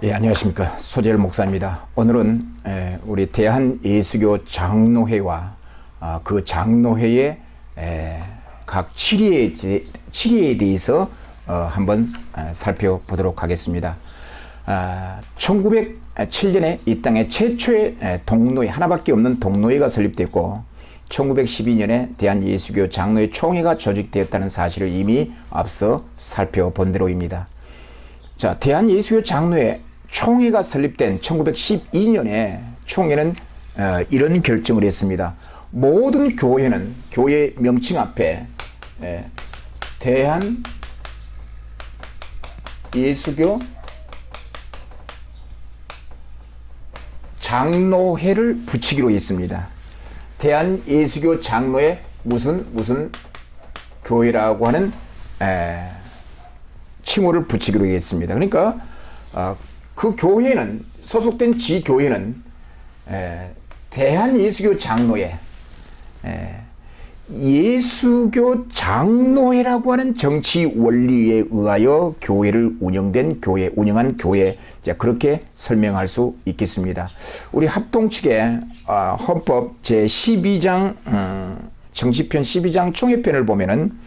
예, 안녕하십니까. 소재열 목사입니다. 오늘은 우리 대한예수교 장로회와 그 장로회의 각 치리에 대해서 한번 살펴보도록 하겠습니다. 1907년에 이 땅에 최초의 동로회, 하나밖에 없는 동로회가 설립됐고 1912년에 대한예수교 장로회 총회가 조직되었다는 사실을 이미 앞서 살펴본 대로입니다. 자, 대한예수교 장로회 총회가 설립된 1912년에 총회는 이런 결정을 했습니다. 모든 교회는 교회 명칭 앞에 대한예수교 장로회를 붙이기로 했습니다. 대한예수교 장로회 무슨 교회라고 하는 칭호를 붙이기로 했습니다. 그러니까 그 교회는 소속된 지교회는 대한예수교 장로회, 예수교 장로회라고 하는 정치 원리에 의하여 교회를 운영한 교회, 그렇게 설명할 수 있겠습니다. 우리 합동 측의 헌법 제12장 정치편 12장 총회편을 보면은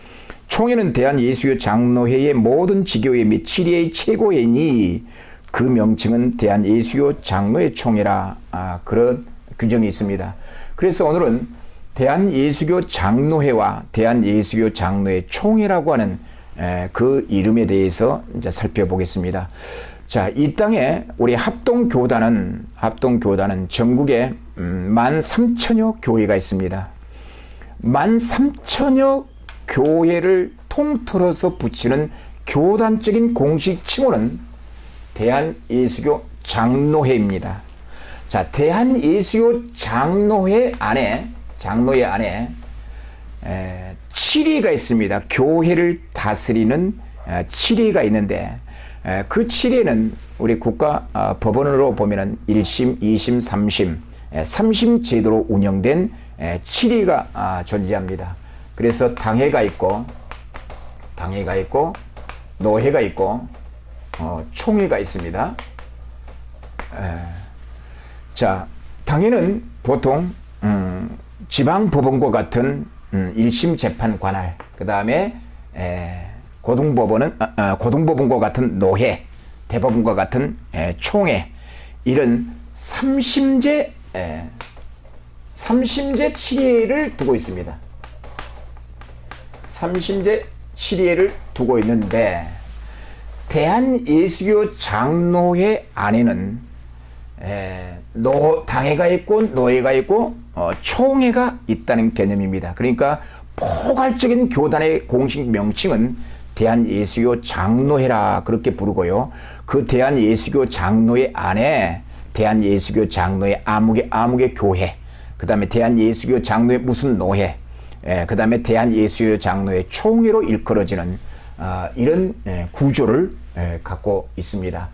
총회는 대한예수교 장로회의 모든 지교회 및 치리의 최고회니 그 명칭은 대한예수교 장로회 총회라 그런 규정이 있습니다. 그래서 오늘은 대한예수교 장로회와 대한예수교 장로회 총회라고 하는 그 이름에 대해서 이제 살펴보겠습니다. 자, 이 땅에 우리 합동교단은 전국에 13,000여 교회가 있습니다. 13,000여 교회를 통틀어서 붙이는 교단적인 공식 칭호는 대한예수교 장로회입니다. 자, 대한예수교 장로회 안에 치리가 있습니다. 교회를 다스리는 치리가 있는데 그 치리는 우리 국가 법원으로 보면은 1심, 2심, 3심, 3심 제도로 운영된 치리가 존재합니다. 그래서 당회가 있고 노회가 있고 총회가 있습니다. 자, 당회는 보통 지방법원과 같은 1심 재판 관할, 그 다음에 고등법원과 같은 노회, 대법원과 같은 총회, 이런 3심제 치리를 두고 있습니다. 3심제 치리를 두고 있는데 대한예수교 장로회 안에는 당회가 있고 노회가 있고 총회가 있다는 개념입니다. 그러니까 포괄적인 교단의 공식 명칭은 대한예수교 장로회라 그렇게 부르고요. 그 대한예수교 장로회 안에 대한예수교 장로회 아무개 교회, 그 다음에 대한예수교 장로회 무슨 노회, 그 다음에 대한예수교 장로회 총회로 일컬어지는 이런 구조를 갖고 있습니다.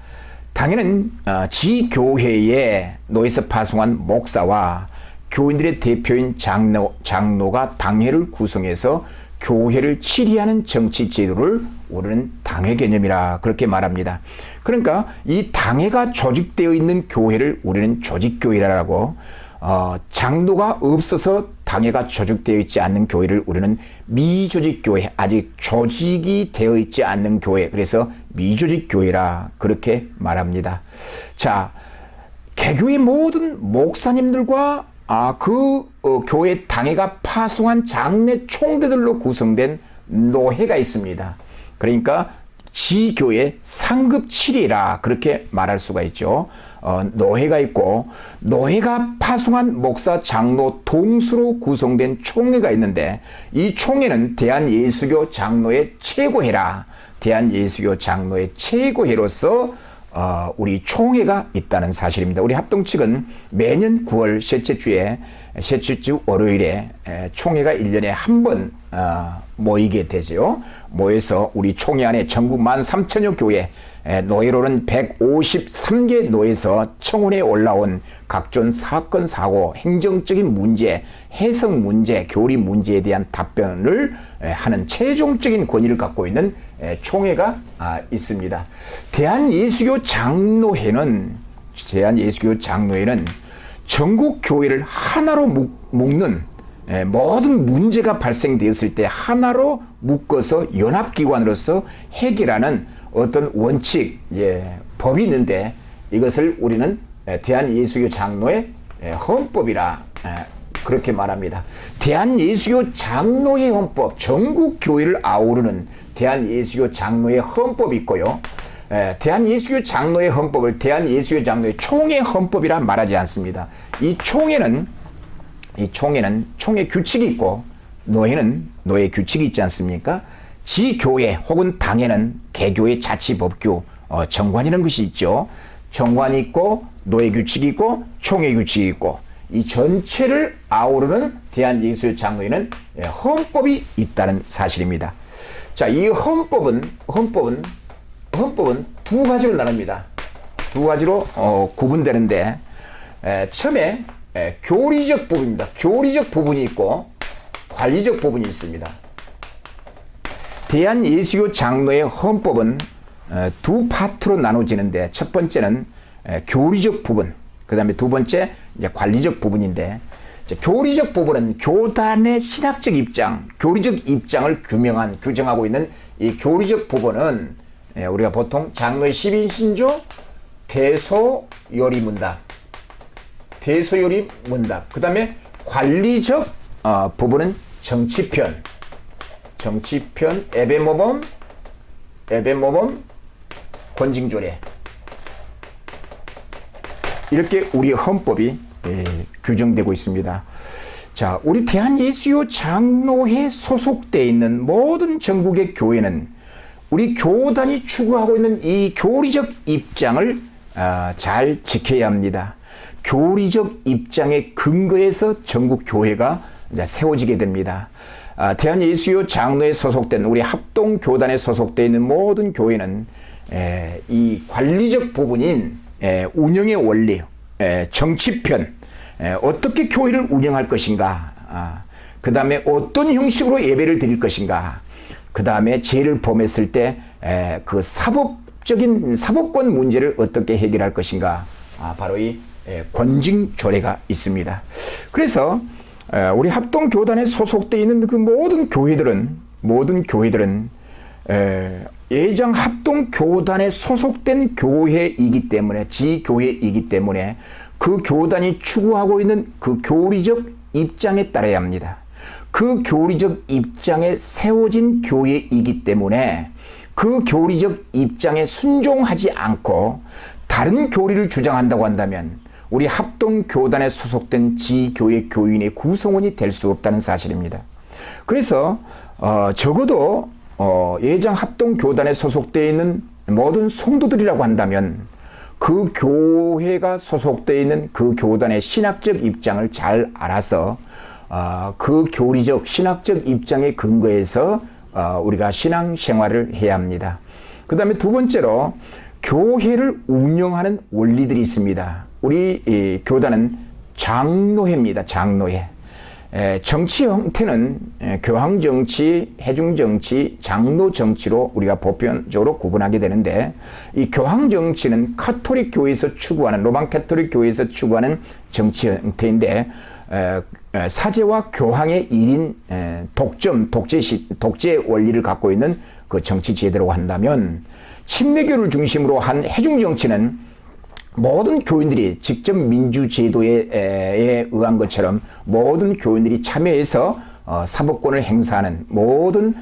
당연히 지교회의 노에서 파송한 목사와 교인들의 대표인 장로가 당회를 구성해서 교회를 치리하는 정치 제도를 우리는 당회 개념이라 그렇게 말합니다. 그러니까 이 당회가 조직되어 있는 교회를 우리는 조직교회라고, 장로가 없어서 당회가 조직되어 있지 않는 교회를 우리는 미조직교회, 아직 조직이 되어 있지 않는 교회, 그래서 미조직교회라 그렇게 말합니다. 자, 개교의 모든 목사님들과 교회 당회가 파송한 장례 총대들로 구성된 노회가 있습니다. 그러니까 지교의 상급 치리라 그렇게 말할 수가 있죠. 노회가 있고 노회가 파송한 목사, 장로, 동수로 구성된 총회가 있는데 이 총회는 대한예수교 장로의 최고회라, 대한예수교 장로의 최고회로서 우리 총회가 있다는 사실입니다. 우리 합동 측은 매년 9월 셋째 주 월요일에 총회가 1년에 한 번 모이게 되죠. 모여서 우리 총회 안에 전국 13,000여 교회 노예로는 153개 노에서 청원에 올라온 각종 사건, 사고, 행정적인 문제, 해석 문제, 교리 문제에 대한 답변을 하는 최종적인 권위를 갖고 있는 총회가 있습니다. 대한예수교 장로회는 전국 교회를 하나로 묶는 모든 문제가 발생되었을 때 하나로 묶어서 연합기관으로서 해결하는 어떤 원칙, 법이 있는데 이것을 우리는 대한예수교 장로의 헌법이라 그렇게 말합니다. 대한예수교 장로의 헌법, 전국 교회를 아우르는 대한예수교 장로의 헌법이 있고요. 대한예수교 장로의 헌법을 대한예수교 장로의 총회 헌법이라 말하지 않습니다. 이 총회는 총회 규칙이 있고 노회는 노회 규칙이 있지 않습니까? 지교회 혹은 당에는 개교의 자치법규, 정관이라는 것이 있죠. 정관이 있고 노회 규칙이 있고 총회 규칙이 있고 이 전체를 아우르는 대한예수교 장로회는 헌법이 있다는 사실입니다. 자, 이 헌법은 두 가지로 나눕니다. 두 가지로 구분되는데 처음에 교리적 부분입니다. 교리적 부분이 있고 관리적 부분이 있습니다. 대한예수교 장로의 헌법은 두 파트로 나눠지는데 첫 번째는 교리적 부분, 그 다음에 두 번째 이제 관리적 부분인데 교리적 부분은 교단의 신학적 입장, 교리적 입장을 규정하고 있는 이 교리적 부분은 우리가 보통 장로의 10인신조, 대소요리문답, 그 다음에 관리적 부분은 정치편, 예배모범, 권징조례 이렇게 우리 헌법이 규정되고 있습니다. 자, 우리 대한예수교 장로회 소속되어 있는 모든 전국의 교회는 우리 교단이 추구하고 있는 이 교리적 입장을 잘 지켜야 합니다. 교리적 입장의 근거에서 전국 교회가 세워지게 됩니다. 대한예수교 장로에 소속된 우리 합동교단에 소속되어 있는 모든 교회는 이 관리적 부분인 운영의 원리, 정치편, 어떻게 교회를 운영할 것인가, 그 다음에 어떤 형식으로 예배를 드릴 것인가, 그 다음에 죄를 범했을 때 그 사법권 문제를 어떻게 해결할 것인가, 바로 이 권징조례가 있습니다. 그래서 우리 합동교단에 소속되어 있는 그 모든 교회들은 예장 합동교단에 소속된 교회이기 때문에, 지교회이기 때문에 그 교단이 추구하고 있는 그 교리적 입장에 따라야 합니다. 그 교리적 입장에 세워진 교회이기 때문에 그 교리적 입장에 순종하지 않고 다른 교리를 주장한다고 한다면 우리 합동교단에 소속된 지교회 교인의 구성원이 될 수 없다는 사실입니다. 그래서 적어도 예장 합동교단에 소속되어 있는 모든 성도들이라고 한다면 그 교회가 소속되어 있는 그 교단의 신학적 입장을 잘 알아서 그 교리적 신학적 입장에 근거해서 우리가 신앙생활을 해야 합니다. 그 다음에 두 번째로 교회를 운영하는 원리들이 있습니다. 우리 교단은 장로회입니다. 장로회. 정치 형태는 교황정치, 해중정치, 장로정치로 우리가 보편적으로 구분하게 되는데 이 교황정치는 카톨릭 교회에서 추구하는, 로만 카톨릭 교회에서 추구하는 정치 형태인데 사제와 교황의 1인 독재 원리를 갖고 있는 그 정치 제도라고 한다면 침례교를 중심으로 한 해중정치는 모든 교인들이 직접 민주제도에 의한 것처럼 모든 교인들이 참여해서 사법권을 행사하는 모든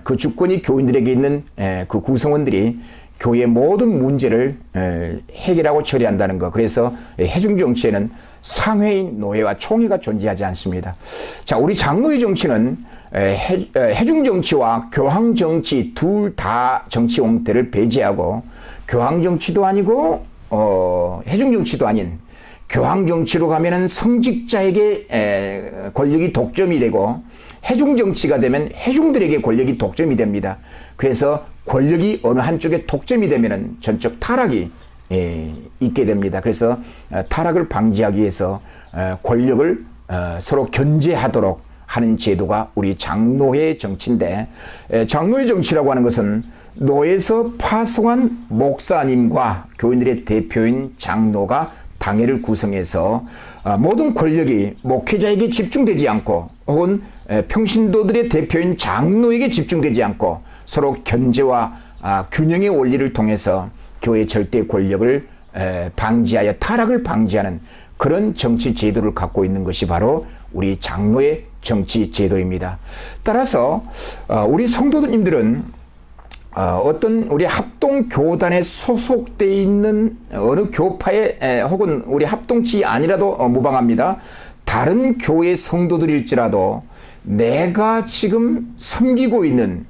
그 주권이 교인들에게 있는 그 구성원들이 교회의 모든 문제를 해결하고 처리한다는 것. 그래서 해중정치에는 상회인 노회와 총회가 존재하지 않습니다. 자, 우리 장로의 정치는 해중정치와 교황정치 둘 다 정치 형태를 배제하고 교황정치도 아니고 해중정치도 아닌 교황정치로 가면은 성직자에게 권력이 독점이 되고 해중정치가 되면 해중들에게 권력이 독점이 됩니다. 그래서 권력이 어느 한쪽에 독점이 되면은 전적 타락이 있게 됩니다. 그래서 타락을 방지하기 위해서 권력을 서로 견제하도록 하는 제도가 우리 장로회 정치인데, 장로회 정치라고 하는 것은 노에서 파송한 목사님과 교인들의 대표인 장로가 당회를 구성해서 모든 권력이 목회자에게 집중되지 않고 혹은 평신도들의 대표인 장로에게 집중되지 않고 서로 견제와 균형의 원리를 통해서 교회 절대 권력을 방지하여 타락을 방지하는 그런 정치 제도를 갖고 있는 것이 바로 우리 장로의 정치 제도입니다. 따라서 우리 성도님들은 어떤 우리 합동 교단에 소속되어 있는 어느 교파에 혹은 우리 합동치 아니라도 무방합니다. 다른 교회 성도들일지라도 내가 지금 섬기고 있는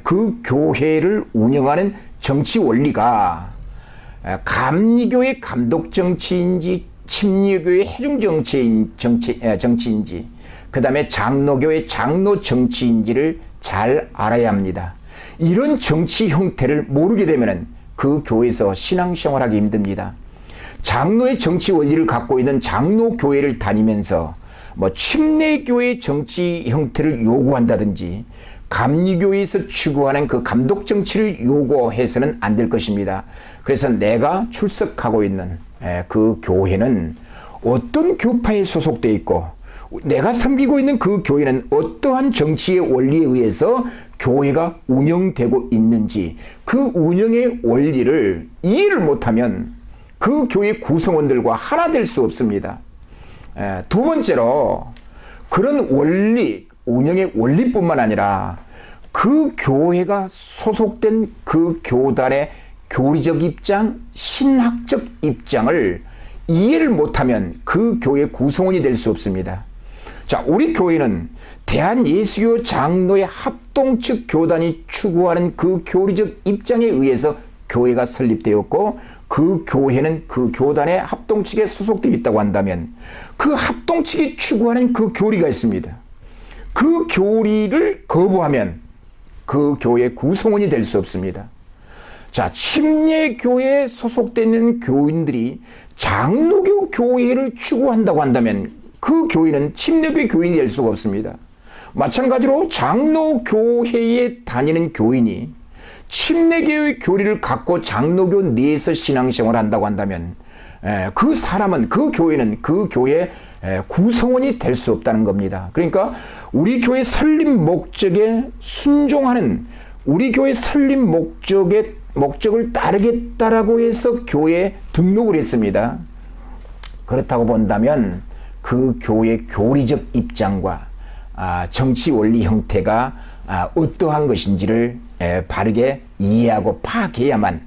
그 교회를 운영하는 정치 원리가 감리교의 감독 정치인지 침례교의 해중 정치인지 그 다음에 장로교의 장로 정치인지를 잘 알아야 합니다. 이런 정치 형태를 모르게 되면 그 교회에서 신앙생활하기 힘듭니다. 장로의 정치 원리를 갖고 있는 장로교회를 다니면서 뭐 침례교의 정치 형태를 요구한다든지 감리교회에서 추구하는 그 감독 정치를 요구해서는 안 될 것입니다. 그래서 내가 출석하고 있는 그 교회는 어떤 교파에 소속되어 있고 내가 섬기고 있는 그 교회는 어떠한 정치의 원리에 의해서 교회가 운영되고 있는지 그 운영의 원리를 이해를 못하면 그 교회 구성원들과 하나 될 수 없습니다. 두 번째로 그런 원리, 운영의 원리뿐만 아니라 그 교회가 소속된 그 교단의 교리적 입장, 신학적 입장을 이해를 못하면 그 교회 구성원이 될 수 없습니다. 자, 우리 교회는 대한예수교 장로의 합동 측 교단이 추구하는 그 교리적 입장에 의해서 교회가 설립되었고 그 교회는 그 교단의 합동 측에 소속되어 있다고 한다면 그 합동 측이 추구하는 그 교리가 있습니다. 그 교리를 거부하면 그 교회 구성원이 될 수 없습니다. 자, 침례교회에 소속되는 교인들이 장로교 교회를 추구한다고 한다면 그 교인은 침례교회 교인이 될 수가 없습니다. 마찬가지로 장로교회에 다니는 교인이 침례교회 교리를 갖고 장로교 내에서 신앙생활을 한다고 한다면 그 사람은, 그 교회는 그 교회의 구성원이 될 수 없다는 겁니다. 그러니까 우리 교회 설립 목적에 순종하는, 우리 교회 설립 목적을 따르겠다라고 해서 교회에 등록을 했습니다. 그렇다고 본다면 그 교회의 교리적 입장과 정치 원리 형태가 어떠한 것인지를 바르게 이해하고 파악해야만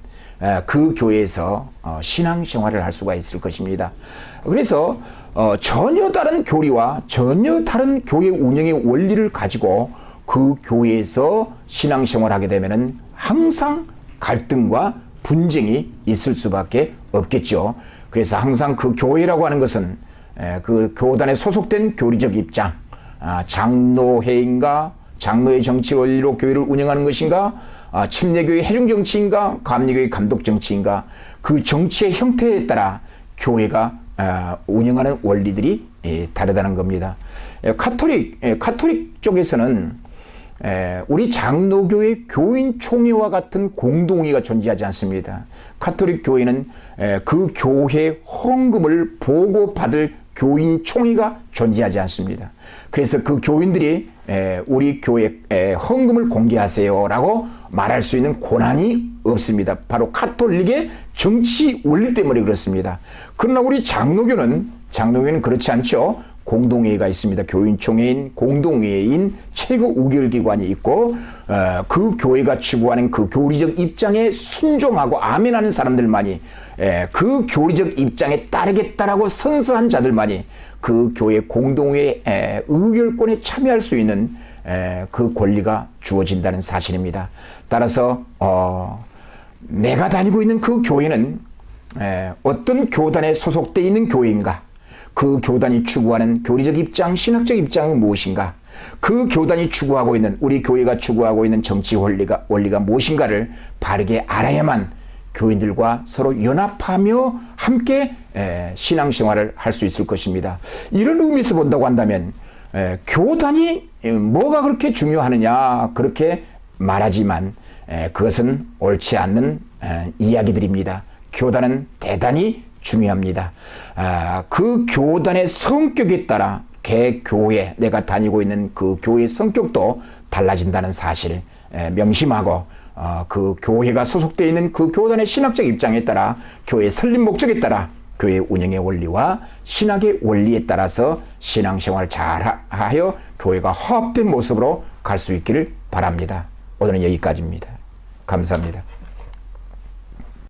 그 교회에서 신앙생활을 할 수가 있을 것입니다. 그래서 전혀 다른 교리와 전혀 다른 교회 운영의 원리를 가지고 그 교회에서 신앙생활을 하게 되면 항상 갈등과 분쟁이 있을 수밖에 없겠죠. 그래서 항상 그 교회라고 하는 것은 그 교단에 소속된 교리적 입장, 장로회인가, 장로의 정치 원리로 교회를 운영하는 것인가, 침례교회 해중 정치인가, 감리교회 감독 정치인가, 그 정치의 형태에 따라 교회가 운영하는 원리들이 다르다는 겁니다. 카톨릭 쪽에서는 우리 장로교회 교인총회와 같은 공동회가 존재하지 않습니다. 카톨릭 교회는 그 교회 헌금을 보고받을 교인총회가 존재하지 않습니다. 그래서 그 교인들이 우리 교회 헌금을 공개하세요 라고 말할 수 있는 권한이 없습니다. 바로 카톨릭의 정치 원리 때문에 그렇습니다. 그러나 우리 장로교는 그렇지 않죠. 공동회의가 있습니다. 교인총회인, 공동회의인 최고 의결기관이 있고 그 교회가 추구하는 그 교리적 입장에 순종하고 아멘하는 사람들만이, 그 교리적 입장에 따르겠다라고 선서한 자들만이 그 교회 공동회의 의결권에 참여할 수 있는 그 권리가 주어진다는 사실입니다. 따라서 내가 다니고 있는 그 교회는 어떤 교단에 소속되어 있는 교회인가, 그 교단이 추구하는 교리적 입장, 신학적 입장은 무엇인가? 그 교단이 추구하고 있는, 우리 교회가 추구하고 있는 정치 원리가 무엇인가를 바르게 알아야만 교인들과 서로 연합하며 함께 신앙생활을 할 수 있을 것입니다. 이런 의미에서 본다고 한다면 교단이 뭐가 그렇게 중요하느냐 그렇게 말하지만 그것은 옳지 않는 이야기들입니다. 교단은 대단히 중요합니다. 그 교단의 성격에 따라 교회, 내가 다니고 있는 그 교회의 성격도 달라진다는 사실 명심하고 그 교회가 소속되어 있는 그 교단의 신학적 입장에 따라 교회의 설립 목적에 따라 교회 운영의 원리와 신학의 원리에 따라서 신앙생활을 잘하여 교회가 화합된 모습으로 갈 수 있기를 바랍니다. 오늘은 여기까지입니다. 감사합니다.